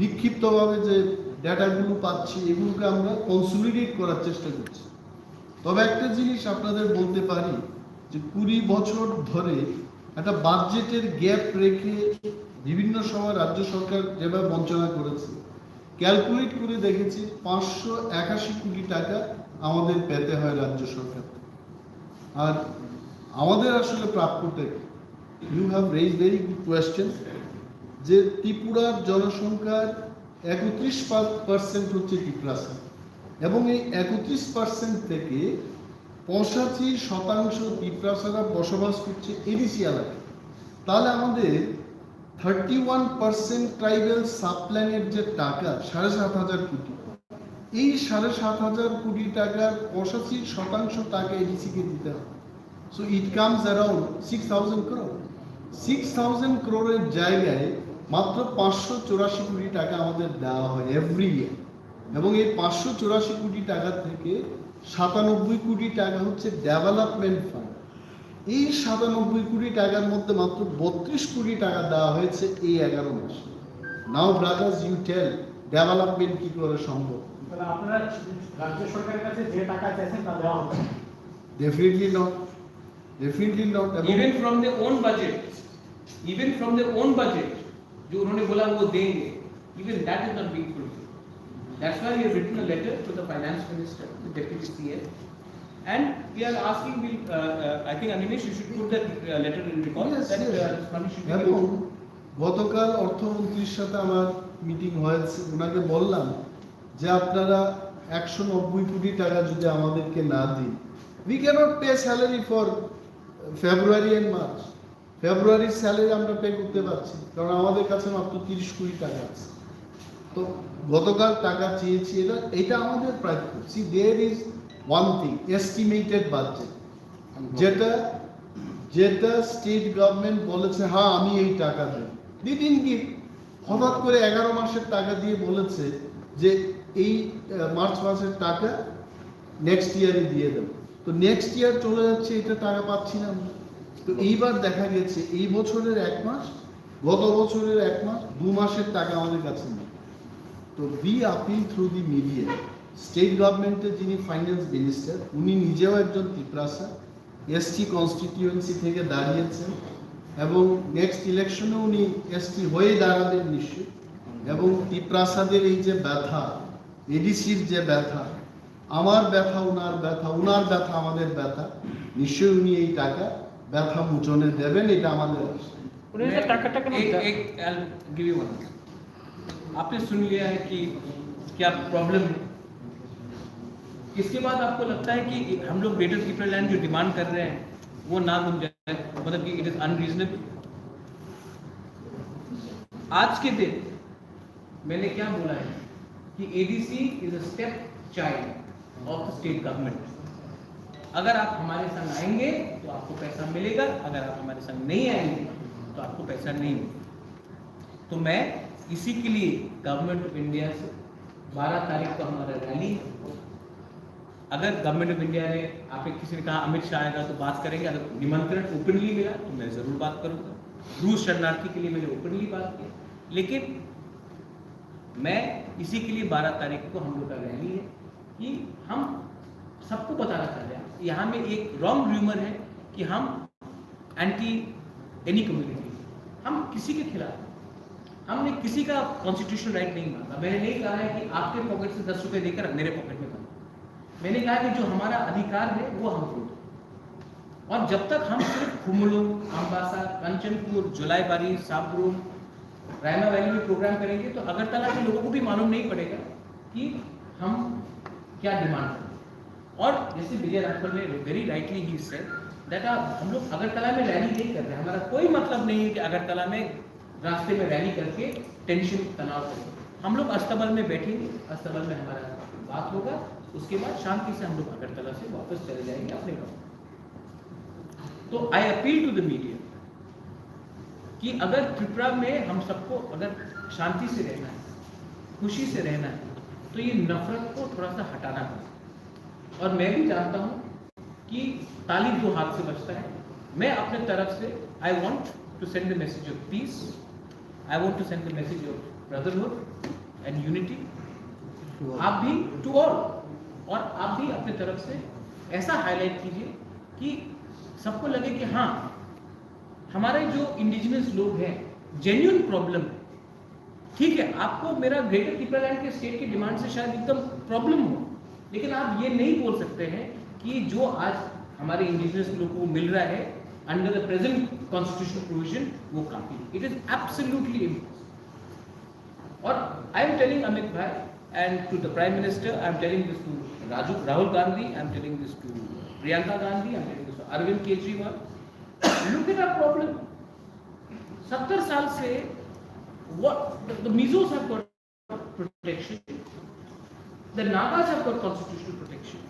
বিক্ষিপ্তভাবে যে ডাটাগুলো পাচ্ছি এগুলোকে আমরা কনসলিডেট করার চেষ্টা করছি। তবে একটা জিনিস আপনাদের বলতে পারি যে 20 বছর ধরে একটা বাজেটের গ্যাপ রেখে বিভিন্ন সময় রাজ্য সরকার যেভাবে বঞ্চনা করেছে, ক্যালকুলেট করে দেখেছি 581 কোটি টাকা আমাদের পেতে হয় রাজ্য সরকার। আর আমাদের আসলে প্রাপ্যটা you have raise very good question, যে ত্রিপুরার জনসংখ্যার 31% হচ্ছে ত্রিপুরাসা, এবং এই 31% থেকে 85% ত্রিপুরাসারা বসবাস করছে এডিসি এলাকায়। তাহলে আমাদের 31% ট্রাইবাল সাবপ্ল্যানের যে টাকা 7,500 কোটি, এই 7,500 কোটি টাকার 85% টাকা এডিসিকে দিতে হবে। So it comes around 6,000 crore। 6,000 crore জায়গায় মাত্র 584 কোটি টাকা আমাদের দেওয়া হয় এভরি ইয়ার। এবং এই 584 কোটি টাকা থেকে 97 কোটি টাকা হচ্ছে ডেভেলপমেন্ট ফান্ড। এই 97 কোটি টাকার মধ্যে মাত্র 32 কোটি টাকা দেওয়া হয়েছে এই 11 মাসে। নাও ব্রাদার্স, ইউ টেল ডেভেলপমেন্ট কি করে সম্ভব? তাহলে আপনারা রাজ্য সরকারের কাছে যে টাকা চাইছেন তা দেওয়া হচ্ছে? Definitely not. Definitely not. Even from their own budget, जो उन्होंने बोला वो देंगे, even that is not being fulfilled. That's why we have written a letter to the finance minister, the deputy CS, and we are asking. I think Animesh, you should put that letter in record. Yes, that yes. money should be given. গতকাল অর্থমন্ত্রীর সাথে আমার meeting হয়েছে, ওনাকে বললাম যে আপনারা 190 কোটি টাকা যদি আমাদেরকে না দিন, we cannot pay salary for February and March. ফেব্রুয়ারির স্যালারি আমরা পে করতে পারছি, কারণ আমাদের কাছে মাত্র 30 কোটি টাকা আছে। তো গতকাল টাকা চেয়েছি, এটা আমাদের প্রাপ্য। See there is one thing, estimated budget, যেটা স্টেট গভর্নমেন্ট বলেছে হ্যাঁ আমি এই টাকা দেব, দিন কি হঠাৎ করে 11 মাসের টাকা দিয়ে বলেছে যে এই মার্চ মাসের টাকা নেক্সট ইয়ারে দিয়ে দেব। তো নেক্সট ইয়ার চলে যাচ্ছে, এটা টাকা পাচ্ছি না আমরা। তো এইবার দেখা গেছে এই বছরের 1 মাস, গত বছরের 1 মাস, 2 মাসের টাকা আমাদের কাছে নেই। তো we appeal through the media, state গভর্নমেন্টের যিনি ফাইন্যান্স মিনিস্টার, উনি নিজেও একজন তিপ্রাসা, এসটি কনস্টিটিউয়েন্সি থেকে দাঁড়িয়েছেন এবং নেক্সট ইলেকশনে উনি এসটি হয়ে দাঁড়াবেন নিশ্চয়ই। এবং তিপ্রাসাদের এই যে ব্যথা, এডিসির যে ব্যথা, আমার ব্যথা ওনার ব্যথা, ওনার ব্যথা আমাদের ব্যথা, নিশ্চয়ই উনি এই টাকা ব্যথা মোচনে দেবেন, এটা আমাদের আশা। आपने सुन लिया है कि क्या प्रॉब्लम है, इसके बाद आपको लगता है कि हम लोग ग्रेटर त्रिपुरा लैंड जो डिमांड कर रहे हैं वो ना मिल जाए, मतलब कि इट इज अनरीजनेबल। आज के दिन मैंने क्या बोला है कि ADC is a step child of the state government. अगर आप हमारे संग आएंगे तो आपको पैसा मिलेगा, अगर आप हमारे संग नहीं आएंगे तो आपको पैसा नहीं मिलेगा। तो मैं इसी के लिए गवर्नमेंट ऑफ इंडिया से 12 तारीख को हमारा रैली, अगर गवर्नमेंट ऑफ इंडिया ने आप किसी ने कहा अमित शाह आएगा तो बात करेंगे, अगर निमंत्रण ओपनली मिला तो मैं जरूर बात करूंगा। रूस शरणार्थी के लिए मैंने ओपनली बात की, लेकिन मैं इसी के लिए 12 तारीख को हम लोग का रैली है कि हम सबको बताना चाह रहे हैं, यहाँ में एक रॉन्ग र्यूमर है कि हम एंटी एनी कम्युनिटी, हम किसी के खिलाफ, हमने किसी का कॉन्स्टिट्यूशनल राइट नहीं मांगा। मैंने नहीं कहा है कि आपके पॉकेट से 10 रुपए देकर मेरे पॉकेट में डालो। मैंने कहा कि जो हमारा अधिकार है वो हमको दो, और जब तक हम सिर्फ खुमलो, अम्बासा, कंचनपुर, जुलाईबारी, साबरूम, रायमा वैली में प्रोग्राम करेंगे तो अगरतला के लोगों को भी मालूम नहीं पड़ेगा कि हम क्या डिमांड करें। और जैसे विजय राघवन ने very rightly he said that हम लोग अगरतला में रैली नहीं कर रहे, हमारा कोई मतलब नहीं है कि अगरतला में रास्ते में रैली करके टेंशन तनाव करें। हम लोग अस्तबल में बैठेंगे, अस्तबल में हमारा बात होगा, उसके बाद शांति से हम लोग अगरतला से वापस चले जाएंगे अपने गाँव। तो I appeal to the media कि अगर त्रिपुरा में हम सबको अगर शांति से रहना है, खुशी से रहना है, तो ये नफरत को थोड़ा सा हटाना है। और मैं भी जानता हूँ कि ताली 2 हाथ से बजता है। मैं अपने तरफ से I want to send the message of peace, I want to send the message of brotherhood and unity, आप भी टू ऑल, और आप भी अपने तरफ से ऐसा हाईलाइट कीजिए कि सबको लगे कि हाँ हमारे जो इंडिजिनस लोग हैं जेन्युइन प्रॉब्लम है। ठीक है, आपको मेरा ग्रेटर त्रिपुरा लैंड के स्टेट की डिमांड से शायद एकदम प्रॉब्लम हो, लेकिन आप ये नहीं बोल सकते हैं कि जो आज हमारे इंडिजिनस लोगों को मिल रहा है under the present constitutional provision वो काफी, इट इज एब्सोल्युटली इम्पॉसिबल। और आई am telling Amit bhai and to the prime minister, I am telling this to Rahul Gandhi, I am telling this to Priyanka Gandhi, I am telling this to Arvind Kejriwal, look at our problem. 70 साल से what the Mizos have got protection, the Nagas have got constitutional protection,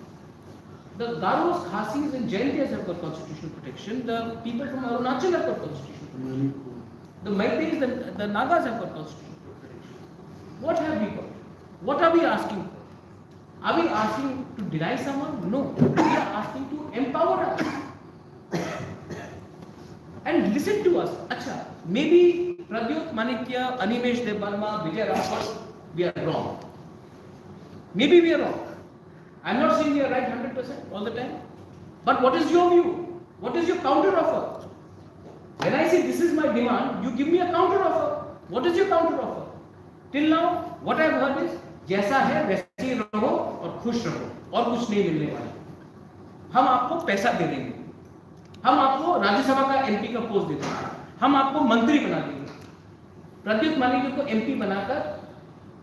the Garos, Khasis and Jaintias have got constitutional protection, the people from Arunachal have got constitutional protection, the Meiteis, the Nagas have got constitutional protection. What have we got? What are we asking for? Are we asking to deny someone? No, we are asking to empower us and listen to us. Acha, maybe Pradyut Manikya, Animesh Debarma, Vijay Raghava, we are wrong. Maybe we are wrong. I'm not saying we are right 100% all the time. But what is your view? What is your counter offer? When I say this is my demand, you give me a counter offer. What is your counter offer? Till now, what I have heard is, जैसा है वैसे ही रहो और खुश रहो, और कुछ नहीं मिलने वाला। हम आपको पैसा दे देंगे, हम आपको राज्यसभा का एमपी का पोस्ट दे देंगे, हम आपको मंत्री बना देंगे, प्रद्युत मानिक को एमपी बनाकर,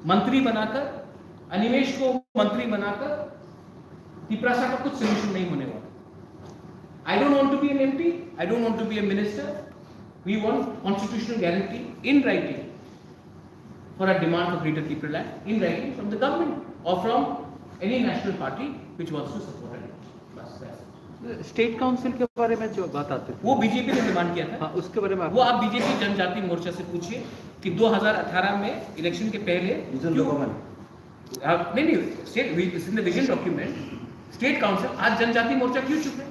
मंत्री बनाकर, अनिमेश को मंत्री बनाकर तिपरासा का कुछ सोल्यूशन नहीं होने वाला। I don't want to be an MP, I don't want to be a minister. We want constitutional guarantee in writing for a demand for greater Tipraland in writing from the government or from any national party which wants to support it. बस that's state council के बारे में जो बात आती it. वो BJP ने demand किया था। हाँ, उसके बारे में वो आप बीजेपी जनजाति मोर्चा से पूछिए कि 2018 में इलेक्शन के पहले नहीं state in the vision document state council, आज जनजाति मोर्चा क्यों चुप है?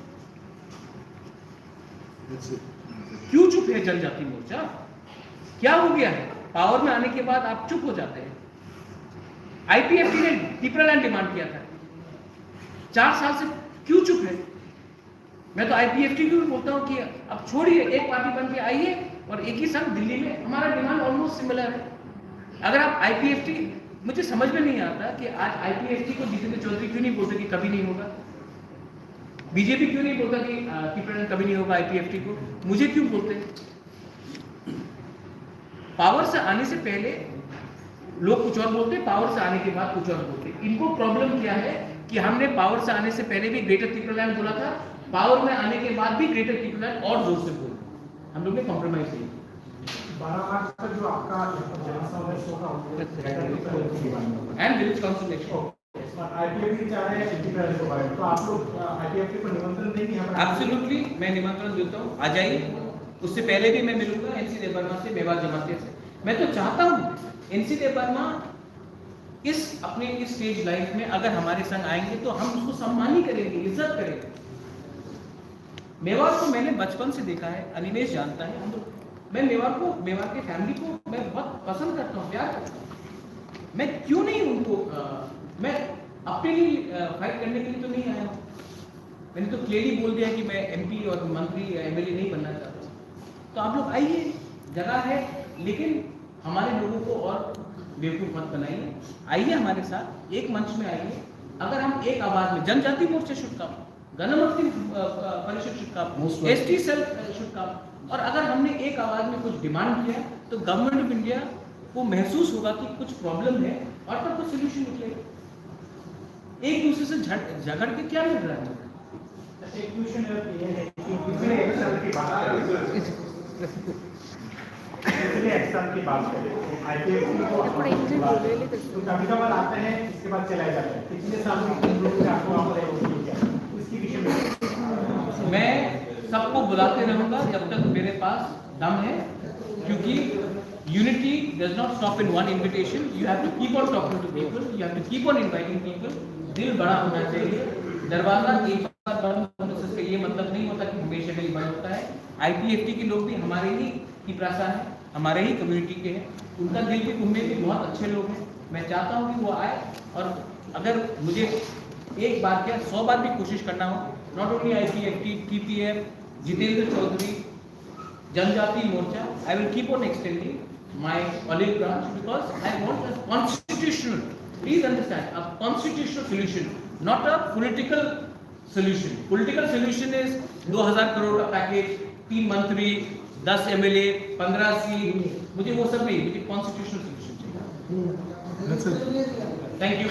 क्यों चुप है जनजाति मोर्चा? क्या हो गया है? पावर में आने के बाद आप चुप हो जाते हैं। आईपीएफटी ने तिपरालैंड डिमांड किया था, 4 साल से क्यों चुप है? मैं तो आईपीएफटी को भी बोलता हूं कि अब छोड़िए, एक पार्टी बन के आइए और एक ही साथ दिल्ली में हमारा डिमांड ऑलमोस्ट सिमिलर है। अगर आप आईपीएफटी, मुझे समझ में नहीं आता कि आज आईपीएफटी को जितेंद्र चौधरी क्यों नहीं बोलते कि कभी नहीं होगा, बीजेपी क्यों नहीं बोलता कि तिपरालैंड कभी नहीं होगा, आईपीएफटी को मुझे क्यों बोलते? पावर से आने से पहले लोग कुछ और बोलते, पावर से आने के बाद कुछ और बोलते। इनको प्रॉब्लम क्या है कि हमने पावर से आने से पहले भी ग्रेटर तिपरालैंड बोला था, पावर में आने के बाद भी ग्रेटर तिपरालैंड और जोर से बोला, हम लोग ने कॉम्प्रोमाइज नहीं। 12 मार्च तक जो आपका जनसमर होगा and village council election, IPFT चाह रहे हैं तिपरालैंड को बाहर, तो आप लोग आईपीएफटी को निमंत्रण देंगे यहाँ पर? एब्सोल्युटली मैं निमंत्रण देता हूँ, आ जाइए। उससे पहले भी मैं मिलूंगा एनसी देबबर्मा से, मेवात जमातिया से। मैं तो चाहता हूँ एनसी देबबर्मा इस अपने इस स्टेज लाइफ में अगर हमारे संग आएंगे तो हम उसको सम्मान ही करेंगे, इज्जत करेंगे। मेवात को मैंने बचपन से देखा है, अनिमेश जानता है, हम लोग, मैं मेवात के फैमिली को मैं बहुत पसंद करता हूँ, प्यार करता हूँ। मैं क्यों नहीं उनको मैं अपने लिए फाइट करने के लिए तो नहीं आया हूँ। मैंने तो क्लियरली बोल दिया कि मैं एमपी और मंत्री या एमएलए नहीं बनना चाहता। तो आप लोग आइए, जगह है, लेकिन हमारे लोगों को और बेवकूफ मत बनाइए। आइए हमारे साथ, एक मंच में आइए। अगर हम एक आवाज में, जनजाति मोर्चा should come, Ganamukti Parishad should come, ST cell should come, और अगर हमने एक आवाज में कुछ डिमांड किया तो गवर्नमेंट ऑफ इंडिया को महसूस होगा कि कुछ प्रॉब्लम है और तब कुछ सोल्यूशन निकलेगा। एक दूसरे से झगड़ के क्या मिल रहा है? एक क्वेश्चन ये है कि पिछले एक्शन की बात करें, पिछले एक्शन की बात करें, आईपीएफटी को तो कभी कभार आते हैं, इसके बाद चलाए जाते हैं। पिछले साल में किन लोगों ने आपको वहाँ पर किया, इसकी विषय में मैं सबको बुलाते रहूंगा जब तक मेरे पास दम है, क्योंकि unity does not stop in one invitation. You have to keep on talking to people, you have to keep on inviting people. दिल बड़ा होना चाहिए। दरवाजा एक बार बंद होने से इसका ये मतलब नहीं होता कि हमेशा के लिए बंद होता है। आईपीएफटी के लोग भी हमारे ही तिपरासा है, हमारे ही कम्युनिटी के हैं, उनका दिल के कुंभे भी बहुत अच्छे लोग हैं। मैं चाहता हूँ कि वो आए, और अगर मुझे एक बार क्या 100 बार भी कोशिश करना हो, not only IPFT, TPF, Jitendra Chaudhary, जनजाति मोर्चा, I will keep on extending my olive branch because I want a constitutional, please understand, a constitutional solution, not a political solution. Political solution is 2000 crore का पैकेज, 3 मंत्री, 10 एमएलए, 15 सीट, मुझे वो सब नहीं, मुझे constitutional solution चाहिए। Thank you.